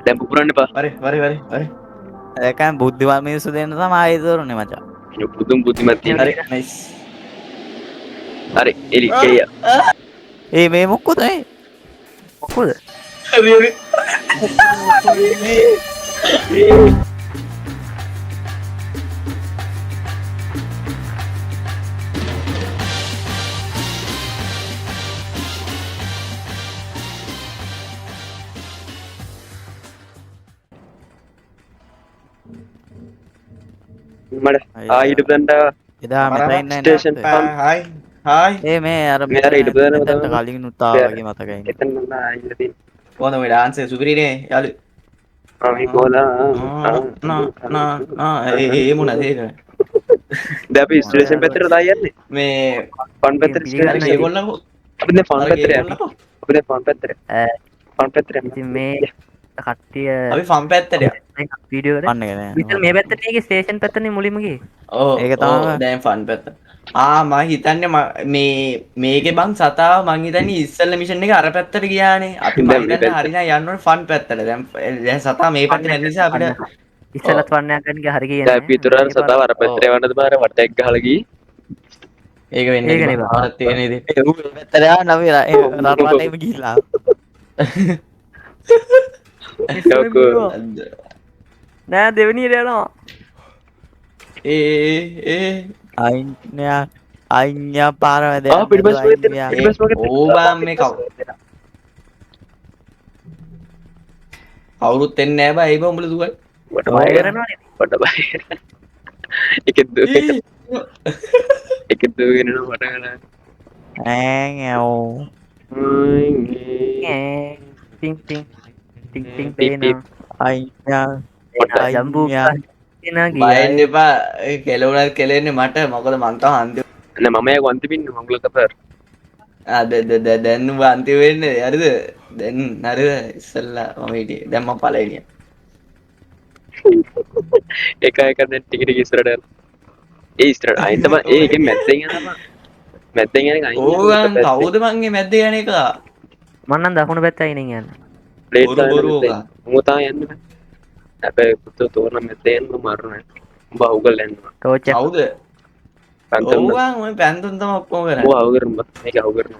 දැන් පුපුරන්න එපා. හරි. ඒකෙන් බුද්ධිමත් මිනිස්සු දෙන්න තමයි ආයෙ දෝරන්නේ මචං. පුදුම බුද්ධිමත් තියෙන. හරි නයිස්. හරි එලි කෙය. ඒ මේ මොකද මේ? මොකද? හරි. මට ආයිට දන්ට එදා මෙතන ඉන්න ස්ටේෂන් හායි. ඒ මේ අර මේ අර ඉඩ බදන මෙතනට කලින් උත්තාව වගේ මතකයි. එතන මම ආයිට තියෙන. කොහොමද මේ ඩාන්ස් සුපිරිනේ යාළු. ආමි කොලා ඒ මොනද ඒක? දැන් අපි ස්ටේෂන් පැත්තට දායි යන්නේ. මේ ෆන් පැත්තට ස්ටේෂන් ඒගොල්ලෝ අපි දැන් ෆන් පැත්තට යන්නේ. අපි දැන් ෆන් පැත්තට. ෆන් පැත්තට යන්න. ඉතින් මේ කට්ටිය අපි ෆම් පැත්තට යමු. වීඩියෝ එකට අන්න එක නෑ. විතර මේ පැත්තට ගියේ ස්ටේෂන් පැත්තනේ මුලින්ම ගියේ. ඔව් ඒක තමයි. දැන් ෆන් පැත්ත. මම හිතන්නේ මේ මේකේ බං සතාව මං හිතන්නේ ඉස්සෙල්ලා මිෂන් එක අර පැත්තට ගියානේ. අපි මම හිතන්නේ හරියන යන්න ඕනේ ෆන් පැත්තට. දැන් සතා මේ පැත්තේ නැති නිසා අපිට ඉස්සලත් වන්නයක් ගන්න ගියා හරි දැන් අපි විතරක් සතාව අර පැත්තට යවන්නද බාර වටයක් ගහලා ගියේ. ඒක වෙන්නේ ඒක නේ බං. ආරත් තියෙන ඉතින්. ඒ ඌ පැත්තට යන්න අපි රටවටේම ගිහිල්ලා. යකෝ. නෑ දෙවෙනියට යනවා. ඒ අයින්යා පාරවද පිටිපස්ස මොකද තියෙන්නේ? පිටිපස්ස මොකද තියෙන්නේ? ඕබාම් මේ කවුරුත් එන්නේ නැහැ බා. ඒ බා උඹලා දුවයි. වට බය බය කරනවනේ. වට බය. එකෙක් දුවගෙන යනවා වට කරලා. ටින් ටින් ටින් ටින් පේනවා. අයින්යා ජම්බු එන බයෙන් ගියා. එපා. ඒ කෙලවුණත් කෙලෙන්නේ මට. මොකද මං තාම අන්තිම නෑ මම යක අන්තිමින් මංගල කතර. දැන් උඹ අන්තිම වෙන්නේ. හරිද? දැන් හරිද? ඉස්සල්ලා මම හිටියේ. දැන් මම පළවෙනියා. එක එක දැන් ටික ටික ඉස්සරට යනවා. ඒ ඉස්සරට අයින් තමයි ඒකෙන් මැද්දෙන් යනවා. මැද්දෙන් යන එක අයින්. ඕගන් කවුද මං මේ මැද්ද යන එක? මම නම් දකුණු පැත්තයි නෙන් යන්නේ. බොරු ඕකා. මොතා යන්න බෑ. හැබැයි පුතෝ තෝරන මැද්දෙන් යන්න මරන. උඹ අවුගල් යනවා. ටෝච් එක කවුද? පැන්තම් ඕගන් ඔය පැන්තුන් තමයි ඔක්කොම කරන්නේ. ඔව් අවුගරම මේක අවුගරම.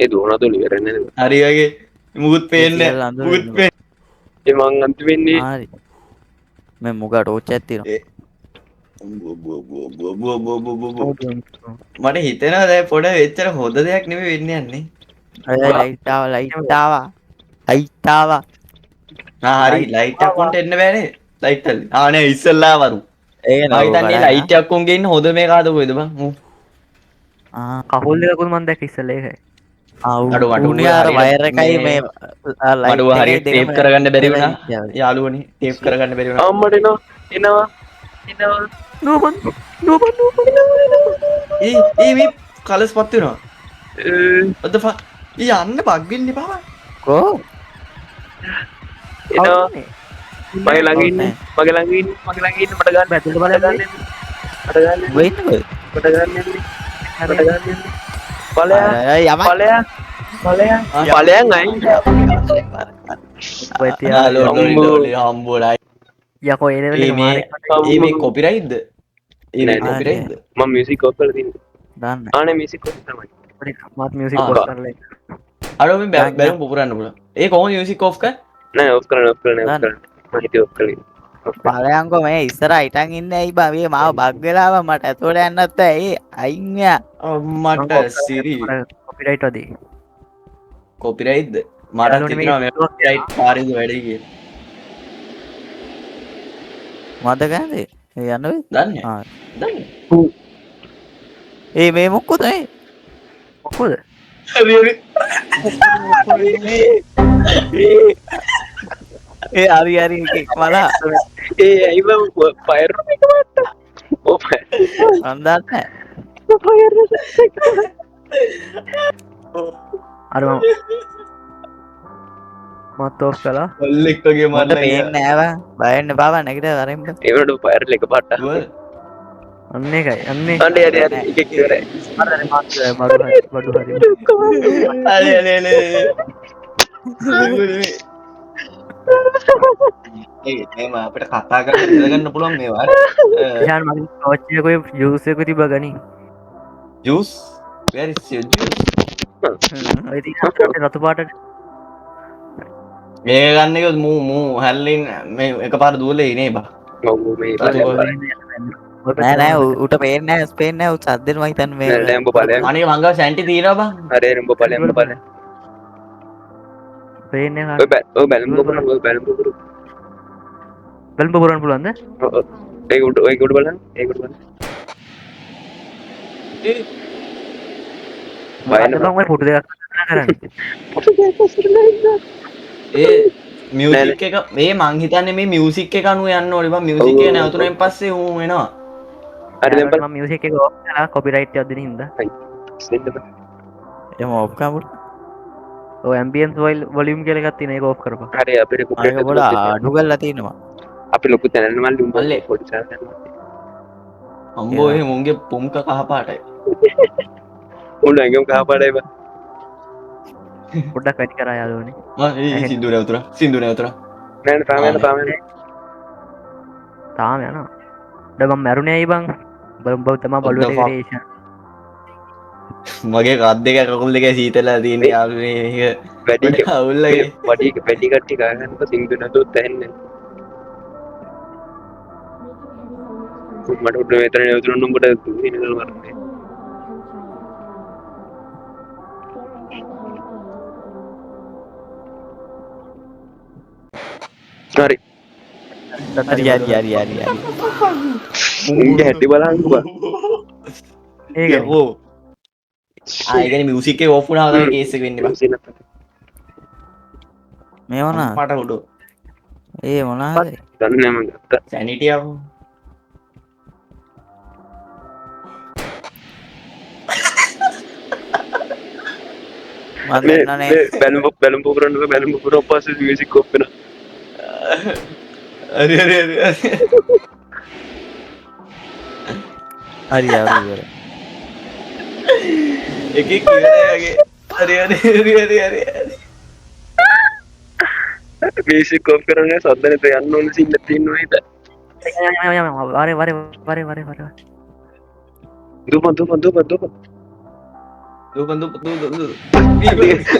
ඒ දුවනදු ඉවරන්නේ නේද? හරි වගේ මුකුත් පේන්නේ නැහැ. මුකුත් පේන්නේ. ඒ මං අන්තිමෙන්නේ හරි මේ මුගා ටෝච් එකක් තියෙනවා. මට හිතෙනවා දැන් පොඩ වෙච්චර හොඳ දෙයක් නෙමෙයි වෙන්නේ යන්නේ. ලයිට් ආවා හරි ලයිට් එකක් උන්ට එන්න බෑනේ. ලයිට් එක. නේ ඉස්සල්ලා වරු. ඒක මම හිතන්නේ ලයිට් එකක් උන්ගේ ඉන්න හොඳ මේක ආද කොයිද බං? කකුල් දෙකකුත් මම දැක්ක ඉස්සෙල්ලා ඒකයි. උනේ අර වයර් එකයි මේ මඩුව හරියට ටේප් කරගන්න බැරි වුණා. යාළුවනේ ටේප් කරගන්න බැරි වුණා. අම්මට එනවා නෝබන් ඒ මේ කලස් පත් වෙනවා. what the fuck? යන්න බග් වෙන්න එපා. කෝ එනවා මගේ ළඟ ඉන්නේ මට ගන්න පැත්තට බලන්න. වෙයිද ඵලයන් අයින් ඔය තියා හම්බුලයි. යකෝ ඒ ලෙවල් එක මාරෙක් මේ කොපිරයිට්ද? මේ කොපිරයිට්ද? මම මියුසික් ඔෆ් කරලා තින්නේ දන්න ආනේ මියුසික් ඔෆ් තමයි මාත් මියුසික් පොස්ට් කරලා අර මේ බැලුම් පුපුරන්න පුළුවන්. ඒ කොහොමද මියුසික් ඔෆ් කරන්නේ? නෑ ඔෆ් කරන්න මම හිතුවේ ඔෆ් කරලා බලයන්කෝ මේ ඉස්සර හිටන් ඉන්න ඇයි බා මේ මාව බග් වෙලාව මට ඇතුළට යන්නත් ඇයි අයින් යා මට සිරි කොපිරයිට් වදී. කොපිරයිට්ද? මට හිතෙනවා මේ කොපිරයිට් පාරේද වැඩේ කියලා. මතකද ඒ යන්න වෙයි දන්නේ? දන්නේ? ඒ මේ මොකද මේ මොකද? ඒ හරි එකක් මලා ඒ ඇයිව ෆයර් එක මට ඕ අන්දන්න අර මත් ඔෆ් කළා. කොල්ලෙක් වගේ මට මරලා පේන්නේ නෑ බයන්න බාවා නැගිට වරෙන්ම ඒවට ෆයර් එක පාට අන්න එකයි අන්නේ අනේ හරි එකෙක් ඉවරයි බඩු හරි අනේ මේම අපිට කතා කරන්න ඉඳගන්න පුළුවන් මේවා ශාන් මගේ කෝච්චයකොයි ජූසයක තිබ ගනි juice where is your juice? රතු පාට මේ ගන්න එක මූ හැල්ලින් මේ එක පාර දුවලේ නේ බා ඔව් මේ නෑ නෑ උට පේන්න ස්පේන්න උත් සද්දෙන් මහිතන් මේ නෑ උඹ ඵලයන් අනේ මංගව සැන්ටි තියෙනවා බං හරි උඹ ඵලයන් පේන ඔය බැලුම් පුරන ඔය බැලුම් පුරන බැල්ම පුරන් පුළුවන්ද ඒක උඩ බලන්න ඒක උඩ බලන්න මම පුටු දෙයක් කරන්න ඒ මියසික් එක මේ මං හිතන්නේ මේ මියසික් එක අනුව යන්න ඕනේ බං මියසික් එක නැවතුනෙන් පස්සේ ඌ වෙනවා හරි දැන් බලන්න මියසික් එක ඕෆ් කරලා කොපිරයිට් එකක් දෙන හින්දා සෙන්ඩ් බ එම ඔප් කමුට ඔය ඇම්බියන්ස් වොලියුම් කියලා එකක් තියෙන ඒක ඕෆ් කරපන් හරි අපිට අයක පොඩ අඩු කරලා තියෙනවා අපි ලොකු තැනන්න මල්ලි උඹ මල්ලේ. පොඩි සාරයක් අම්බෝ එහෙ මුන්ගේ පුම්ක කහ පාටයි උඹ ඇඟම කහ පාටයි බං පොඩ්ඩක් වැඩි කරා යාළුවනේ සිින්දුර නැවතුර නෑ තාම යන තාම යනවා ඩගම් මැරුණේ ඇයි බං බව තමා What the බලුවට fuck? රේෂන් මගේ කත් දෙක කකුල් දෙක සීතලා තියෙන යාළුවනේ වැඩි අවුල්ලගේ වැඩි කට්ටි ගන්න සිංදු නැතුවත් ඇහෙන්නේ මට උඩ මෙතන නැවතුනොත් උඹට දුවිනකල් වරන්නේ හරි හරි උන්ගේ හැටි බලන්නකෝ බං ඒක යෝ ආයගෙන මියසික් එක ඕෆ් වුණාම තමයි කේස් එක වෙන්නේ බං මේ වුණා මට උඩ ඒ මොනාද දන්නේ නෑ මං ගත්තා සැනිටි ආව මන් දන්නනේ බැලුම් පුරන්න බැලුම් පුරන පස්සේ මියුසික් ඔෆ් වෙනවා හරි හරි යාළුවෝ එකෙක් ඉවරයි වගේ හරි මියුසික් ඔෆ් කරන්නේ සද්ද නැතුව යන්න ඕන සින්න තියෙනවා හිත වරේ දුපන්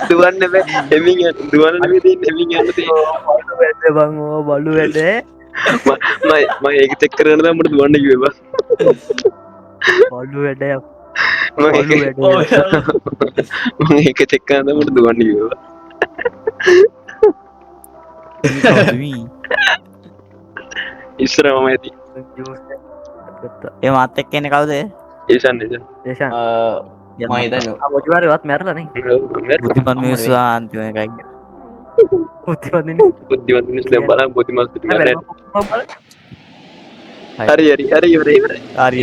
දුවන්න බෑ එමින් යන්න දුවන්න නෙමෙයි තියෙන්නේ එමින් යන්න තියෙන්නේ බං ඕ බලු වැඩේ මම ඒක චෙක් කරගෙන තමයි මට දුවන්න කිව්වේ බං බලු වැඩේ මම ඒක චෙක් කරගෙන තමයි මට දුවන්න කිව්වේ ඉස්සරහම ඇති ඒ මාත් එක්ක එන්නේ කවුද ඒසන් දේශන් මම හිතන්නේ මොජවාරවත් මැරලනේ බුද්ධිමත් මිනිස්සු අන්තිම එකයි උත්තිවදින බුද්ධිමත් මිනිස්සු දැන් බලන්න බුද්ධිමත් පිටු කරන්නේ හරි ඉවරයි හරි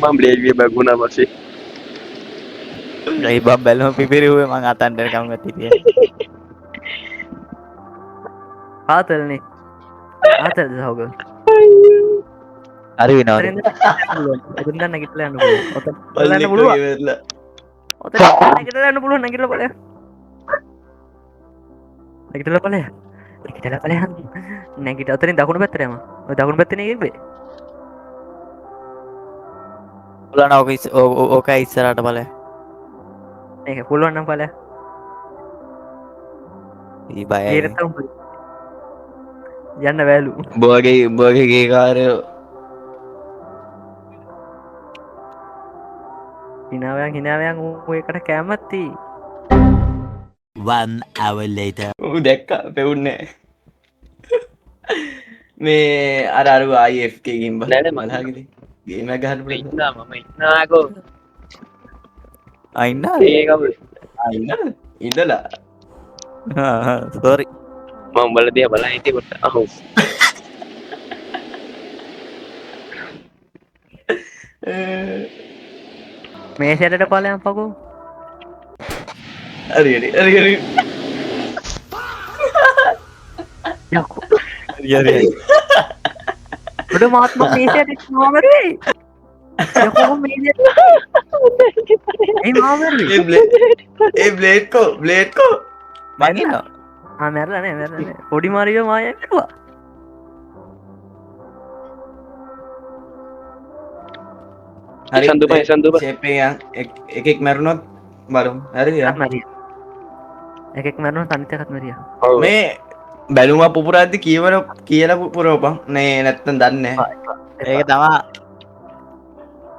මම බ්ලේඩ් බගුණා පස්සේ ඒ බම් බැලුම පිපිරුවේ මං අතන්ට කම් ගතිය ආතල්නේ ආතල්ද සහෝග හරි වෙනවා ඔතෙන් නැගිටලා යන්න පුළුවන් ඔතෙන් නැගිටලා යන්න පුළුවන් නැගිටලා බලය නැගිටලා බලයන් නැගිට අතරින් දකුණු පැත්තට යම ඔය දකුණු පැත්තේ නේ ඉබ්බේ බලන්න ඕක ඉස්සරහට බලය ඒක පුළුවන් නම් බලය ඊ බයයි ඒරතම් යන්න වැලු උඹගේ ගේ කාරයෝ හිනාවයන් එකට කෑමත්ති 1 hour later ඌ දැක්ක පෙවුන්නේ මේ අරු ආයිෆ්කකින් නෑ, මලහගෙද ගේම ගහන්න පුළ ඉන්නා මම ඉන්නාකෝ අයින්න ඒ කවුද ඉඳලා සෝරි මම උඹලා දිහා බලන් හිටියේ කොට අහෝ මේ සැටට පලයන් පකෝ හරි හරි ොඩ මාත්ම මේසට මාමරේ යකෝ මේ මාමර ඒ බ්ලේඩ්කෝ මගින්න මැරලා නෑ පොඩි මාරියෝ මාය කරුවා හරි සන්දුපා ෂේප් එකෙක් මැරුණොත් බලමු හරිද මරිය එකෙක් මැරුණ තනිතකත් මරිය මේ බැලුම පුපුරද්දි කියලා පුරෝපන් නේ නැත්තම් දන්නේ ඒක තමා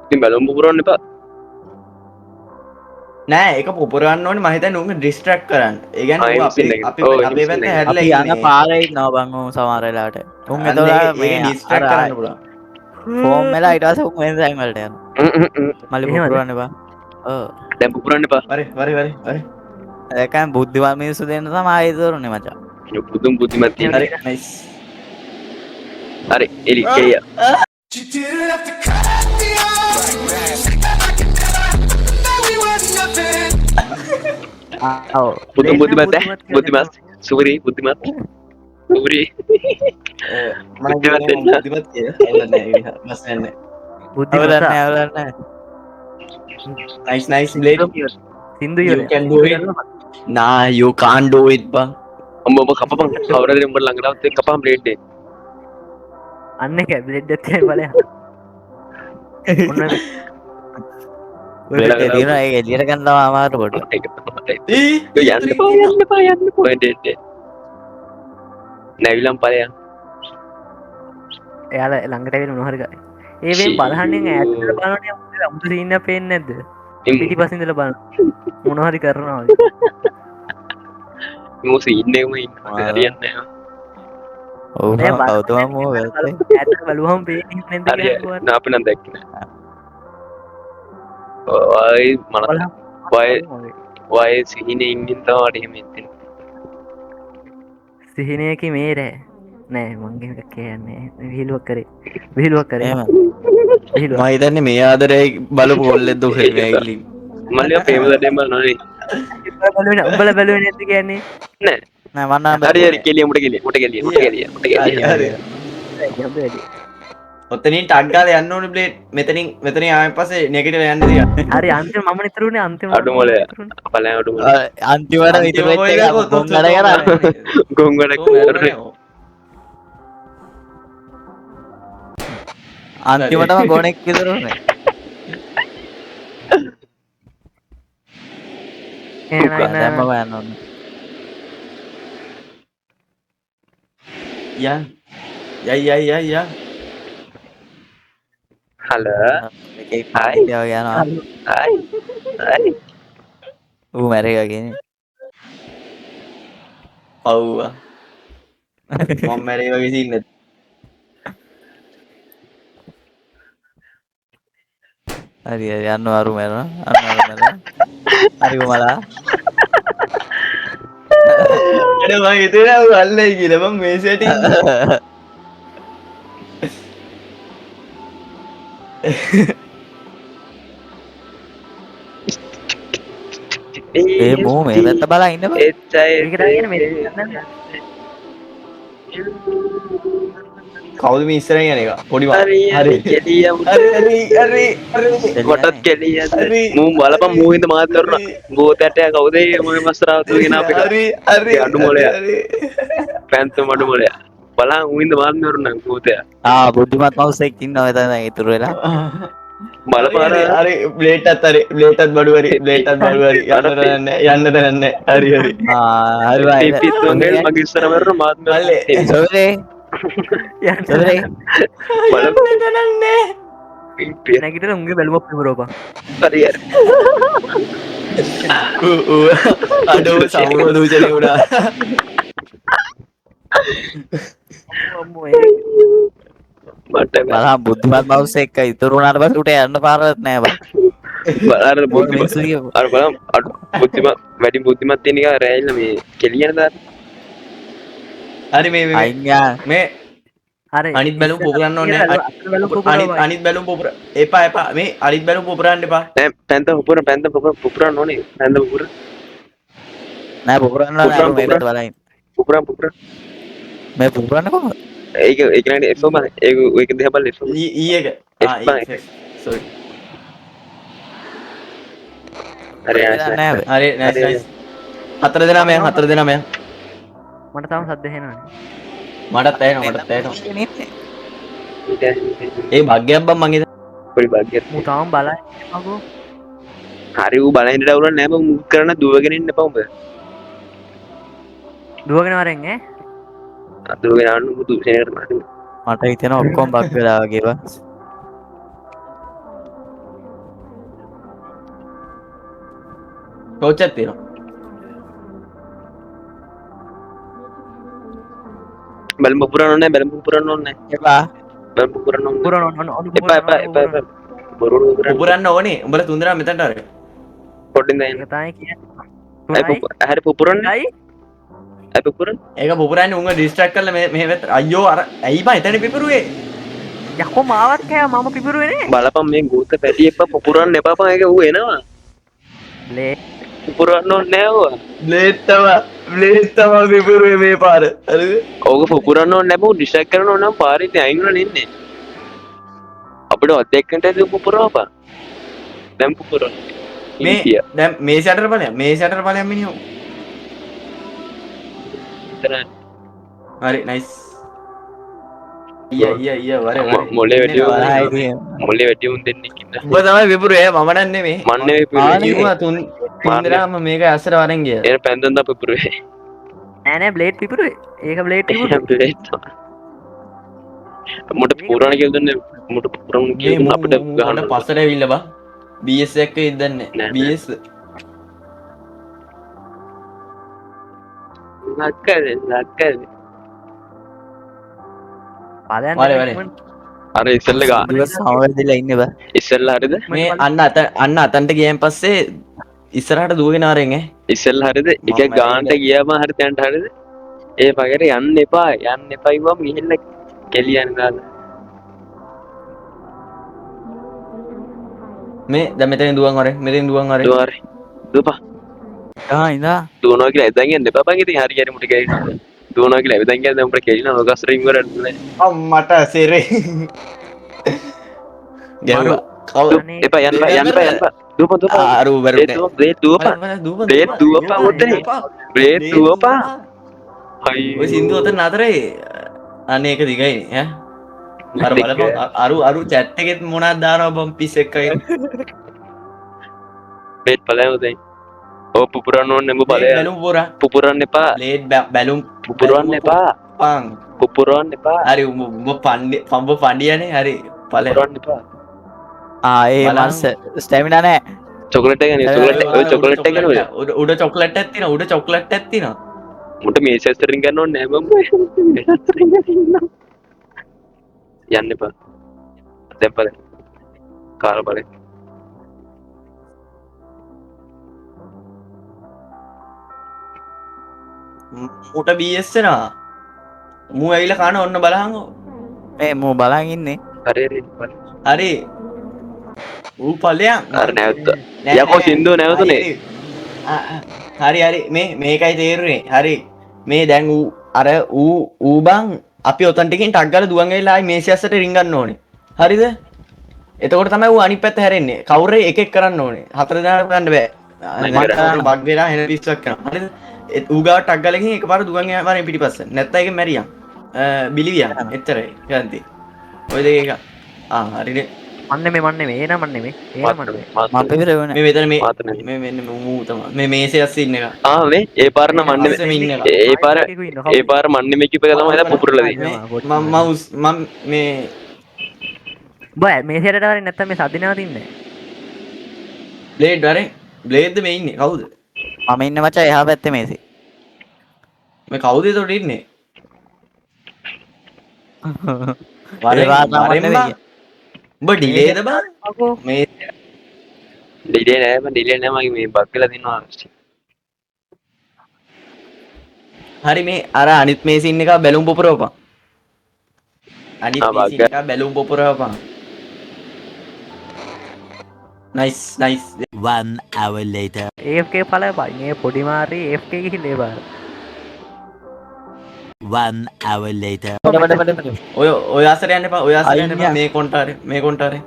ඉතින් බැලුම් පුරවන්න එපා නෑ ඒක පුපුරවන්න ඕනේ මම හිතන්නේ උන් ඩිස්ට්‍රැක්ට් කරන්න. ඒ කියන්නේ ආ, අපි එනිසින් අපි එක. ඔව්, අපේ එනිසින් පැත්තේ එක. හැරිලා අපි ඉන්නේ. යන පාරේ ඉන්නවා බං උන් සමහර වෙලාවට උන් අන්න එතකොට ඒක ඩිස්ට්‍රැක්ට් කරන්න පුළුවන්. ෆෝම් වෙලා ඊට පස්සේ උන් වෙන තැන් වලට යනවා මල්ලි එහෙමද? පුපුරන්න එපා ඔව් දැන් පුරවන්න එපා හරි. ඒකෙන් බුද්ධිමත් මිනිස්සු දෙන්න තමයි ආයෙ දරුනේ මචං පුදුම බුද්ධිමත් තියෙන හරි නයිස්. හරි එලි කෙලිය You didn't have to cut me off. Like that we were nothing. පුදුම බුද්ධිමත් සුවරි බුද්ධිමත් සුවරි මම බුද්ධිමත් කියන්නේ වෙන්න. බුද්ධිමත් කියලා. අවුල නෑ බස් යන්නේ. අවුලක් නෑ අවුලක් නෑ nice blade. සින්දු You can do it. Nah, you can't do it bang. ඔබ කපපන් කවුරුද උඹ ළඟට આવත් එක්ක කපහන් බ්ලේඩ් එක අන්න එක බ්ලෙඩ් එකේ බලය ඔන්න බ්ලේඩ් එක දිනන ඒක එළියට ගන්න තමයි අමාරු කොට ඒක තමයි යන්න එපා ඩේට් නැවිලම් ඵලයන් එයාලා ළඟට ඇවිල්ලා මොනවා හරි කරේ ඒ වෙන් බලහන්නේ ඈතට බලන්නේ අමුතු සීන් එක පේන්නේ නැද්ද පිටිපස්සින් ඉඳලා බලන මොනවා හරි කරනවා වගේ මෝ සීන් එකම ඉන්න හරියන්නේ නැහැ ඔව් නෑ, මම කවුතුම මෝ වෙල්තේ ඈතට බලුවම පේන්නේ නැද්ද හරි කියලා නා අපි නම් දැක්කේ නෑ ඔය මන වය සිහිනේ ඉන්නින් තමයි එහෙම ඉන්නේ සිහිනයකි මේ රෑ නෑ මංගේ එකක් කියන්නේ විහිළුවක් කරේ එහෙම විහිළුවක් මම හිතන්නේ මේ ආදරේ බලපු කොල්ලෙක් දුකේ වැයිලි. මල්ලිය ප්‍රේම දඩේ බලනෝනේ උඹලා බැලුවේ නැද්ද කියන්නේ නෑ නෑ මම නම් හරි කෙලිය මුට කෙලිය හරි. ඔතනින් ටක් ගාලා යන්න ඕනේ බ්ලේඩ්. මෙතනින් ආවෙන් පස්සේ නෙගටිව් යන්න දියා. හරි අන්තිම මම නිතරුනේ අන්තිම අඩු මොලේ පලයන් අඩු මොලේ අන්තිමට විතර වෙච්ච එක ගොන් වැඩ කරා ගොන් වැඩ කරන්නේ අන්තිමටම ගොනෙක් විතරුනේ දැම්ම ගන්න ඕනේ යා. හලෝ එකේ Hi. පිටියව යනවා හයි ඌ මැරෙවා කියන්නේ පව්වා. මම මැරේ වගේ සීන් නැත්. හරි හරි යන්න අරු මැරෙනවා හරි උමලා එනේ මම හිතුවේ ඌ අල්ලයි කියලා මම මේ සෙටින් ඒ මෝ මේ පැත්ත බලා ඉන්න බෑ ඒකට අයියනේ මේ දන්නේ කවුද මේ ඉස්සරහින් යන එක? පොඩි හරි කෙලිය හරි. කොටත් කෙලිය හරි. මූ බලපන් මූ හින්ද මාත් කරුණා බෝතැටය කවුද මගේ මස්තරාවතු ගෙන අපේ හරි. අඩු මොලයා. පැන්තම් අඩු මොලයා බලන් ඌ හින්ද මාත් කරුණා බෝතයා බුද්ධිමත් මවුස් එකක් ඉන්නවා එතන ඉතුරු වෙලා බලපාර හරි බ්ලේට්ටත් බඩු හරි යන්න දන්නේ හරි හරි බයි පිපිත් මගේ ඉස්සර මරන මාත් මල්ලේ. සොරේ සොරේ නැගිටලා උන්ගේ බැලුමක් පිපරෝපන් හරි අඩෝ සමූහ දූෂණය වුණා. අම්මෝ ඒ මට බලහන් බුද්ධිමත් මවුස් එක ඉතුරු වුණාට පස්සේ උට යන්න පාරක් නෑ බං බලන්න මිනිස්සු බුද්ධිමත් කියපු. අර බලන්න බුද්ධිමත් වැඩි බුද්ධිමත් තියෙන එක රැයිල්ල මේ කෙලියන දාන්න හරි මේ මේ හරි අනිත් බැලුම් පුපුරන්න ඕනේ. අනිත් බැලුම් පුපුර එපා මේ අනිත් බැලුම් පුපුරන්න එපා. දැන් පැන්ත පුපුරන්න ඕනේ පැන්ත පුපුර නෑ පුපුරන්න නෑ අරු මේ පැත්ත බලයින් පුපුරන්න මේ පුපුරන්න කොහොමද ඒක නේද එෆ් බල ඒක දිහා බලන්න එෆ් ඊ එක sorry. හරි නෑ හරි නයිස්. හතර දෙනා මෙයා මට තාම සද්ද හෙනවනේ. මටත් ඇහෙනවා මටත් ඇහෙනවා. ඊට ඒ භාග්‍යයක් බං මගේ. පොඩි භාග්‍යයක්. මූ තාම බලන්නේ මගෝ. හරි ඌ බලන්න දවුලක් නෑ බං මුක් කරන්න දුවගෙන ඉන්න එපා උඹ. දුවගෙන වරෙන් ඈ. දුවගෙන ආන්න උඹ දුවසේනකට මාරු. මට හිතෙන ඔක්කොම බග් වෙලා වගේ බං. ටෝච් එකක් තියෙනවා. බලමු පුරන්න ඕනේ බලමු පුරන්න ඕනේ. එපා. බලමු පුරන්න ඕනේ. පුරන ඔන්න එපා එපා එපා එපා. බොරුව පුරන්න. පුපුරන්න ඕනේ. උඹලා තුන්දෙනා මෙතනට අර. පොඩ්ඩින් දැන්. ඒක තමයි කියන්නේ. හරි පුපුරන්න. යි අපි පුරන්න. ඒක පුපුරන්නේ උංග ඩිස්ට්‍රැක්ට් කරලා මේ පැත්ත. අයියෝ අර ඇයි බං එතන පිපුරුවේ? යකෝ මාවත් කෑ මම පිපුරුවේ නේ. බලපන් මේ ගෝත පැටි එපා පුපුරන්න එපා පන් ඒක ඌ එනවා. ලේ පුපුරන්න ඕනේ නෑ ඌ. බ්ලේඩ් තමයි පිපුරුවේ මේ පාර. හරිද? ඕක පුපුරන්න ඕනේ නැබෝ ඩිස්ට්‍රැක්ට් කරන්න ඕන නම් පාරේ ඉතින් අයින් වෙලා ඉන්නේ. අපිට ඔද්දෙක්කට ඇද පුපුරවපන්. දැන් පුපුරන්න. මේ දැන් මේ සැටර බලයන් මිනිහෝ. හරි නයිස්. ඊය වරේ මොලේ වැඩි වරයි. මොලේ වැඩි උන් දෙන්නෙක් ඉන්න. උඹ තමයි පිපුරුවේ මම නන්නේ මේ. මන් නෙවෙයි පුපුරේ. කිව්වා තුන්දෙනාම මේක ඇස්සට වරෙන් ගියා. එන පැන්දන් දා පුපුරේ. නෑ නෑ බ්ලේඩ් පිපුරුවේ. ඒක බ්ලේඩ් පිපුරුවේ. මොකට පුරාණ කියලා දුන්නේ මොකට පුරාණ මේ කියලා අපිට මට ගහන්න පස්සට ඇවිල්ලා බා. BS එක ඉදන්නේ. නෑ. BS ලක්කද පදයන් වරේ. අර ඉස්සෙල්ල ගා දුව සමවැදිලා ඉන්න බා. ඉස්සෙල්ල හරිද මේ අන්න අතන්ට ගියන් පස්සේ ඉස්සරහට දුවගෙන ආරෙන් ඈ. ඉස්සෙල්ල හරිද එක මම ගානට ගියාම හරි තැනට හරිද ඒ පගේට යන්න එපා ඉවම ගිහිල්ලා කෙලියන් දාලා මේ දැන් මෙතන දුවන් වරේ මෙතෙන් දුවන් වරේ. දුවාරේ දුපා ආ ඉඳා. දුවනවා කියලා එතෙන් යන්න එපා බං ඉතින් හරි හරි මුට ගෑනවා දුවනවා කියලා එතෙන් කියන්නේ දැන් උඹට කෙලිනා ඔගස් රින් වරන්නේ අම්මට සෙරේ. ගැහුවා. එපා යන්න දුපා ආරු වරේ. දුවපා ඔතනේ බ්‍රේක් දුවපා හයි ඔය සින්දු අතර නතරේ අනේක දිගයි ඈ. අර බලපන් අරු chat එකෙත් මොනවද දානවා බම් පිස් එකයි. බ්‍රේක් බලයන් උදේ ඔව් පුපුරන්න ඕනේ නෙඹ බලය බැලුම් පුරා. පුපුරන්න එපා බ්ලේඩ් බැලුම් පුපුරන්න එපා පං. පුපුරන්න එපා හරි උඹ පණ්ඩියනේ හරි ඵලය. පුපුරන්න එපා ආ ඒ බලන්න. මස් ස්ටැමිනා නෑ. චොකලට් එක නේ චොකලට් එක නේ උඩ චොක්ලට් එකක් තියෙනවා උඩ චොක්ලට් එකක් තියෙනවා. මුට මේ සෙස්ටරින් ගන්න ඕනේ නෑ මම යන්න එපා දැන් බලන්න කාර බලන්න උට BS එනවා. මූ ඇවිල්ලා කන ඔන්න බලහංගෝ. මේ මූ බලන් ඉන්නේ. හරි හරි ඌ ඵලයන් අර නැවත යකෝ සින්දුව නැවතුනේ හරි මේකයි තේරුනේ. හරි මේ දැන් ඌ බං අපි ඔතන ටිකෙන් ටක් ගාලා දුවන් ගිහලා ආයි මේසෙ ඇස්සට රින් ගන්න ඕනේ. හරිද? එතකොට තමයි ඌ අනිත් පැත්ත හැරෙන්නේ. කවුරුරේ එක එක කරන්න ඕනේ. හතර දෙනාට ගන්න බෑ. බග් වෙලා හෙන පිස්සක් කරනවා. හරිද? ඌ ගාව ටක් ගාලා ගිහින් එකපාර දුවන් යනවා පිටිපස්ස. නැත්නම් ඒක මැරියන්. බිලිවියන්. එච්චරයි. ගන්ති. ඔය දෙක එක. හරිනේ. මන්නේ ඒන මන්නේ මම පිපිරෙවනේ. මේ මෙතන මාතන මේ මෙන්න මූ තමයි. මේ මේසෙ ඇස්ස ඉන්න එක. මේ ඒ පාරන මන්නේ ඒ පාර මන්නේ මේක ඉපක තමයි හදා පුපුරලා දෙන්නේ මම මේ බය මේ සෙරට වරින් නැත්තම් මේ සද්දිනව තින්නේ බ්ලේඩ් වරේ බ්ලේඩ්ද මේ ඉන්නේ කවුද? මම ඉන්න මචං එහා පැත්තේ මේසෙ. මේ කවුද ඒතකොට ඉන්නේ? උඹ ඩිලේද බං? මේ ඩිලේ නෑ මගේ මේ බග් වෙලා දිනවා හරි මේ අර අනිත් මේසෙ ඉන්න එක බැලුම් පොපුරවපන්. අනිත් මේසෙ ඉන්න එක බැලුම් පොපුරවපන්. Nice 1 hour later. AFK පල බයි මේ පොඩි මාරි AFK ගිහිල්ලා බාර 1 hour later. ඔය අසර යන්න එපා. ඔය අසර යන්න එපා. මේ කොන්ටාරේ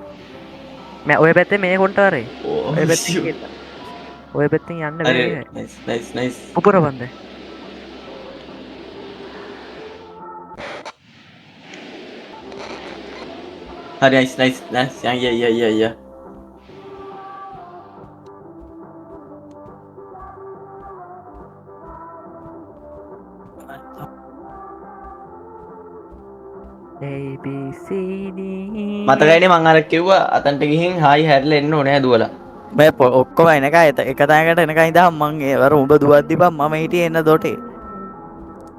මෑ ඔය පැත්තේ මේ කොන්ටාරේ ඔය ඔය පැත්තෙන් යන්න බෑ නයිස් පුපුර බන්ද හරි නයිස් ය ABCD මතකයිනේ මං අර කිව්වා අතන්ට ගිහින් හායි හැරිලා එන්න ඕනේ දුවලා. මේ ඔක්කොම එනක එක තැනකට එනක ඉඳන් මං ඒවර උඹ දුවද්දි බං මම හිටියේ එන්න දොටේ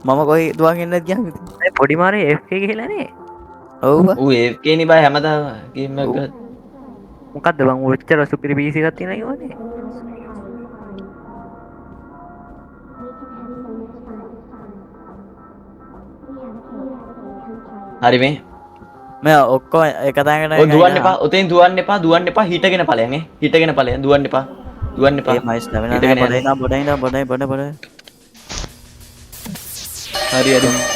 මම කොයි දුවන් එන්නද කියන්නේ පොඩි මාරේ FK ගහලානේ ඔව් ඌ AFK නේ බයි හැමදාම ගේම් එකක් ගහලා. මොකද්ද බං ඔච්චර සුපිරි PC එකක් තියෙනවා කියවනේ හරි මේ මේ ඔක්කොම එක තැනකට ඔය දුවන්න එපා උතෙන් දුවන්න එපා හිටගෙන ඵලයන් හිටගෙන ඵලයන් දුවන්න එපා ඒ මයිස් නැවෙන හිටගෙන යන්න. බඩේ නා බඩේ බඩ හරි